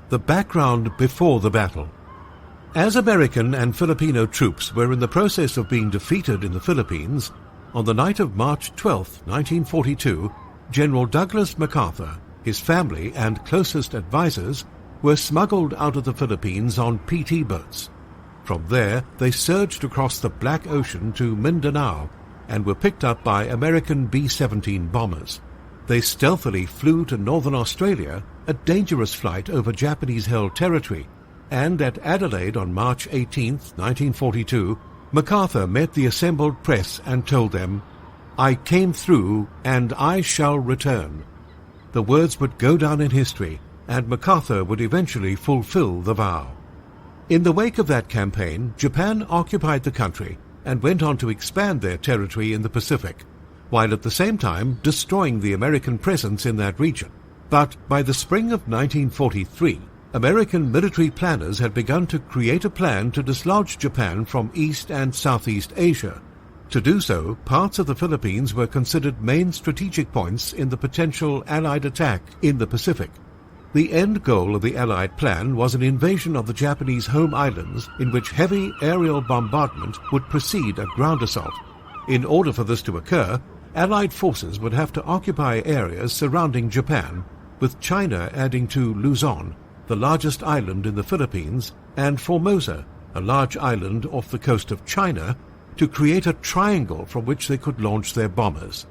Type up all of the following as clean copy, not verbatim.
The background before the battle. As American and Filipino troops were in the process of being defeated in the Philippines, on the night of March 12, 1942, General Douglas MacArthur, his family and closest advisers were smuggled out of the Philippines on PT boats. From there, they surged across the Black Ocean to Mindanao and were picked up by American B-17 bombers. They stealthily flew to northern Australia, a dangerous flight over Japanese-held territory, and at Adelaide on March 18, 1942, MacArthur met the assembled press and told them, "I came through and I shall return." The words would go down in history, and MacArthur would eventually fulfill the vow. In the wake of that campaign, Japan occupied the country and went on to expand their territory in the Pacific, while at the same time destroying the American presence in that region. But by the spring of 1943, American military planners had begun to create a plan to dislodge Japan from East and Southeast Asia. To do so, parts of the Philippines were considered main strategic points in the potential Allied attack in the Pacific. The end goal of the Allied plan was an invasion of the Japanese home islands in which heavy aerial bombardment would precede a ground assault. In order for this to occur, Allied forces would have to occupy areas surrounding Japan, with China adding to Luzon, the largest island in the Philippines, and Formosa, a large island off the coast of China, to create a triangle from which they could launch their bombers.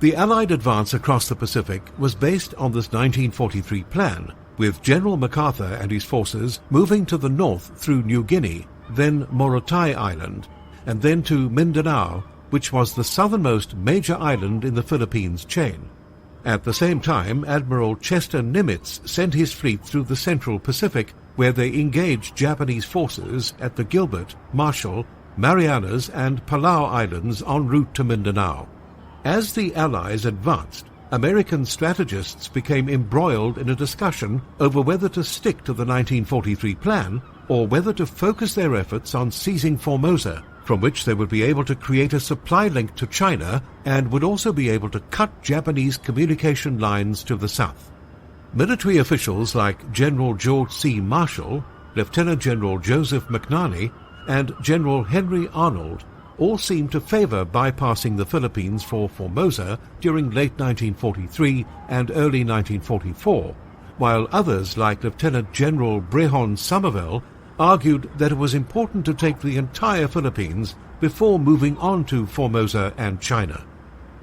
The Allied advance across the Pacific was based on this 1943 plan, with General MacArthur and his forces moving to the north through New Guinea, then Morotai Island, and then to Mindanao, which was the southernmost major island in the Philippines chain. At the same time, Admiral Chester Nimitz sent his fleet through the central Pacific, where they engaged Japanese forces at the Gilbert, Marshall, Marianas and Palau Islands en route to Mindanao. As the Allies advanced, American strategists became embroiled in a discussion over whether to stick to the 1943 plan or whether to focus their efforts on seizing Formosa, from which they would be able to create a supply link to China and would also be able to cut Japanese communication lines to the south. Military officials like General George C. Marshall, Lieutenant General Joseph McNarney, and General Henry Arnold all seemed to favor bypassing the Philippines for Formosa during late 1943 and early 1944, while others like Lieutenant General Brehon Somerville argued that it was important to take the entire Philippines before moving on to Formosa and China.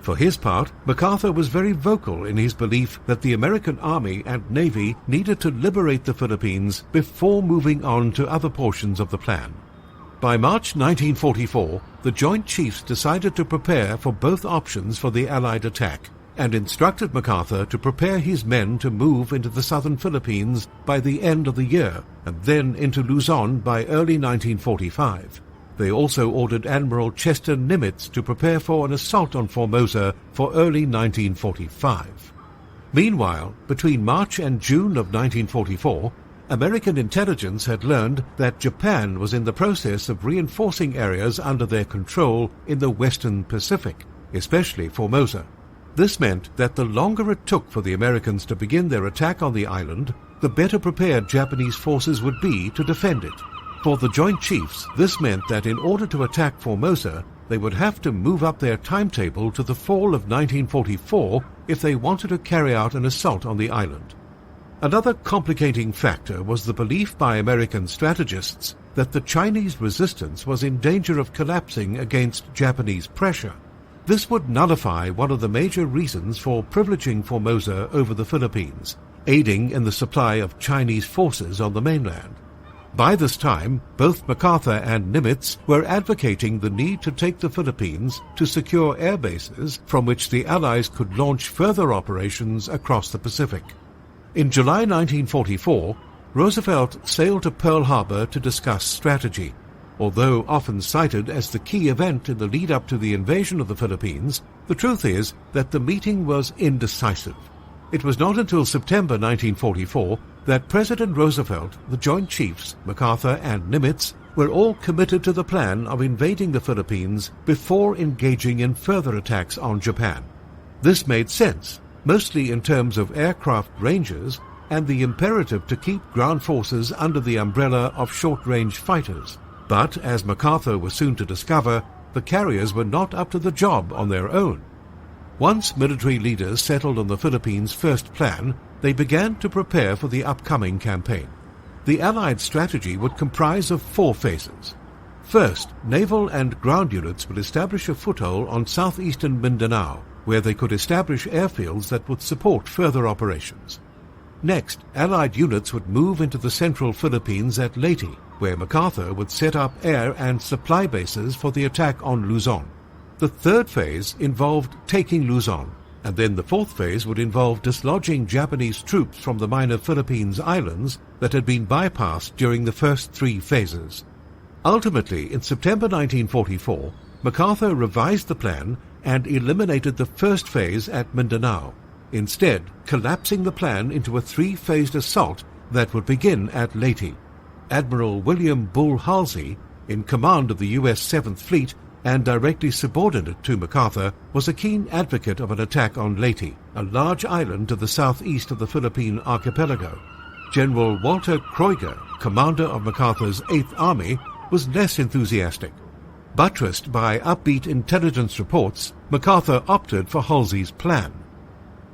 For his part, MacArthur was very vocal in his belief that the American Army and Navy needed to liberate the Philippines before moving on to other portions of the plan. By March 1944, the Joint Chiefs decided to prepare for both options for the Allied attack, and instructed MacArthur to prepare his men to move into the southern Philippines by the end of the year, and then into Luzon by early 1945. They also ordered Admiral Chester Nimitz to prepare for an assault on Formosa for early 1945. Meanwhile, between March and June of 1944, American intelligence had learned that Japan was in the process of reinforcing areas under their control in the western Pacific, especially Formosa. This meant that the longer it took for the Americans to begin their attack on the island, the better prepared Japanese forces would be to defend it. For the Joint Chiefs, this meant that in order to attack Formosa, they would have to move up their timetable to the fall of 1944 if they wanted to carry out an assault on the island. Another complicating factor was the belief by American strategists that the Chinese resistance was in danger of collapsing against Japanese pressure. This would nullify one of the major reasons for privileging Formosa over the Philippines, aiding in the supply of Chinese forces on the mainland. By this time, both MacArthur and Nimitz were advocating the need to take the Philippines to secure air bases from which the Allies could launch further operations across the Pacific. In July 1944, Roosevelt sailed to Pearl Harbor to discuss strategy. Although often cited as the key event in the lead-up to the invasion of the Philippines, the truth is that the meeting was indecisive. It was not until September 1944 that President Roosevelt, the Joint Chiefs, MacArthur and Nimitz, were all committed to the plan of invading the Philippines before engaging in further attacks on Japan. This made sense, mostly in terms of aircraft ranges, and the imperative to keep ground forces under the umbrella of short-range fighters. But, as MacArthur was soon to discover, the carriers were not up to the job on their own. Once military leaders settled on the Philippines' first plan, they began to prepare for the upcoming campaign. The Allied strategy would comprise of 4 phases. First, naval and ground units would establish a foothold on southeastern Mindanao, where they could establish airfields that would support further operations. Next, Allied units would move into the central Philippines at Leyte, where MacArthur would set up air and supply bases for the attack on Luzon. The third phase involved taking Luzon, and then the fourth phase would involve dislodging Japanese troops from the minor Philippines islands that had been bypassed during the first 3 phases. Ultimately, in September 1944, MacArthur revised the plan and eliminated the first phase at Mindanao, instead collapsing the plan into a 3-phased assault that would begin at Leyte. Admiral William Bull Halsey, in command of the U.S. 7th Fleet and directly subordinate to MacArthur, was a keen advocate of an attack on Leyte, a large island to the southeast of the Philippine archipelago. General Walter Kreuger, commander of MacArthur's 8th Army, was less enthusiastic. Buttressed by upbeat intelligence reports, MacArthur opted for Halsey's plan.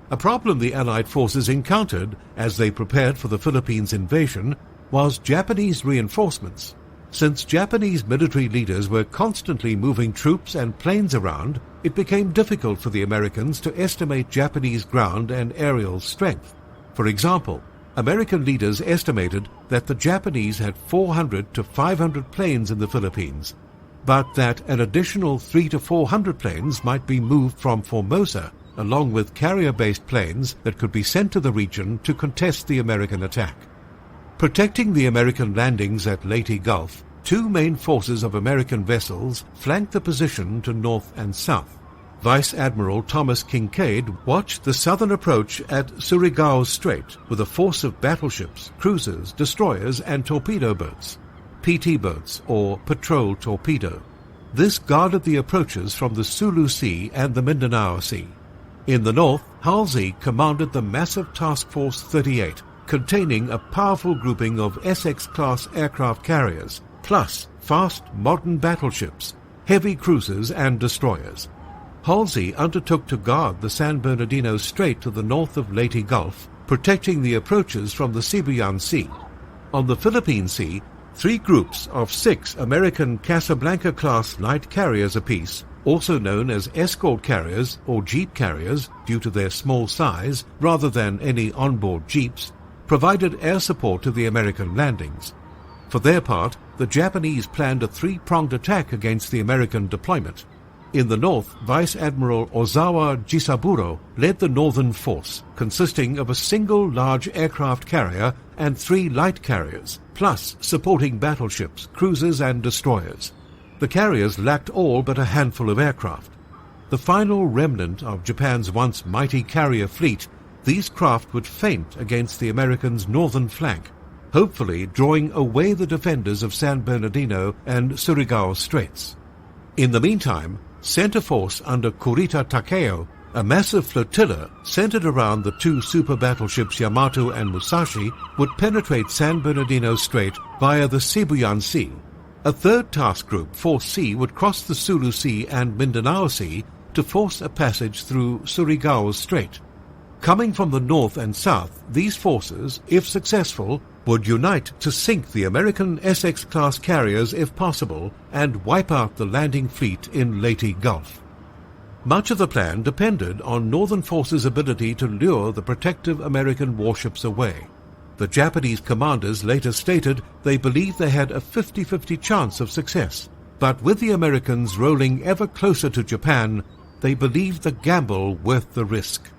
A problem the Allied forces encountered as they prepared for the Philippines invasion was Japanese reinforcements. Since Japanese military leaders were constantly moving troops and planes around, it became difficult for the Americans to estimate Japanese ground and aerial strength. For example, American leaders estimated that the Japanese had 400 to 500 planes in the Philippines, but that an additional 300 to 400 planes might be moved from Formosa, along with carrier-based planes that could be sent to the region to contest the American attack. Protecting the American landings at Leyte Gulf, 2 main forces of American vessels flanked the position to north and south. Vice Admiral Thomas Kincaid watched the southern approach at Surigao Strait with a force of battleships, cruisers, destroyers, and torpedo boats, PT boats or patrol torpedo. This guarded the approaches from the Sulu Sea and the Mindanao Sea. In the north, Halsey commanded the massive Task Force 38, containing a powerful grouping of Essex-class aircraft carriers, plus fast modern battleships, heavy cruisers and destroyers. Halsey undertook to guard the San Bernardino Strait to the north of Leyte Gulf, protecting the approaches from the Sibuyan Sea. On the Philippine Sea, 3 groups of 6 American Casablanca-class light carriers apiece, also known as escort carriers or jeep carriers due to their small size rather than any onboard jeeps, provided air support to the American landings. For their part, the Japanese planned a 3-pronged attack against the American deployment. In the north, Vice Admiral Ozawa Jisaburo led the northern force, consisting of a single large aircraft carrier and 3 light carriers, plus supporting battleships, cruisers and destroyers. The carriers lacked all but a handful of aircraft. The final remnant of Japan's once mighty carrier fleet, these craft would feint against the Americans' northern flank, hopefully drawing away the defenders of San Bernardino and Surigao Straits. In the meantime, Center Force under Kurita Takeo, a massive flotilla centered around the 2 super battleships Yamato and Musashi, would penetrate San Bernardino Strait via the Sibuyan Sea. A 3rd task group, Force C, would cross the Sulu Sea and Mindanao Sea to force a passage through Surigao Strait. Coming from the north and south, these forces, if successful, would unite to sink the American Essex-class carriers if possible and wipe out the landing fleet in Leyte Gulf. Much of the plan depended on Northern forces' ability to lure the protective American warships away. The Japanese commanders later stated they believed they had a 50-50 chance of success, but with the Americans rolling ever closer to Japan, they believed the gamble worth the risk.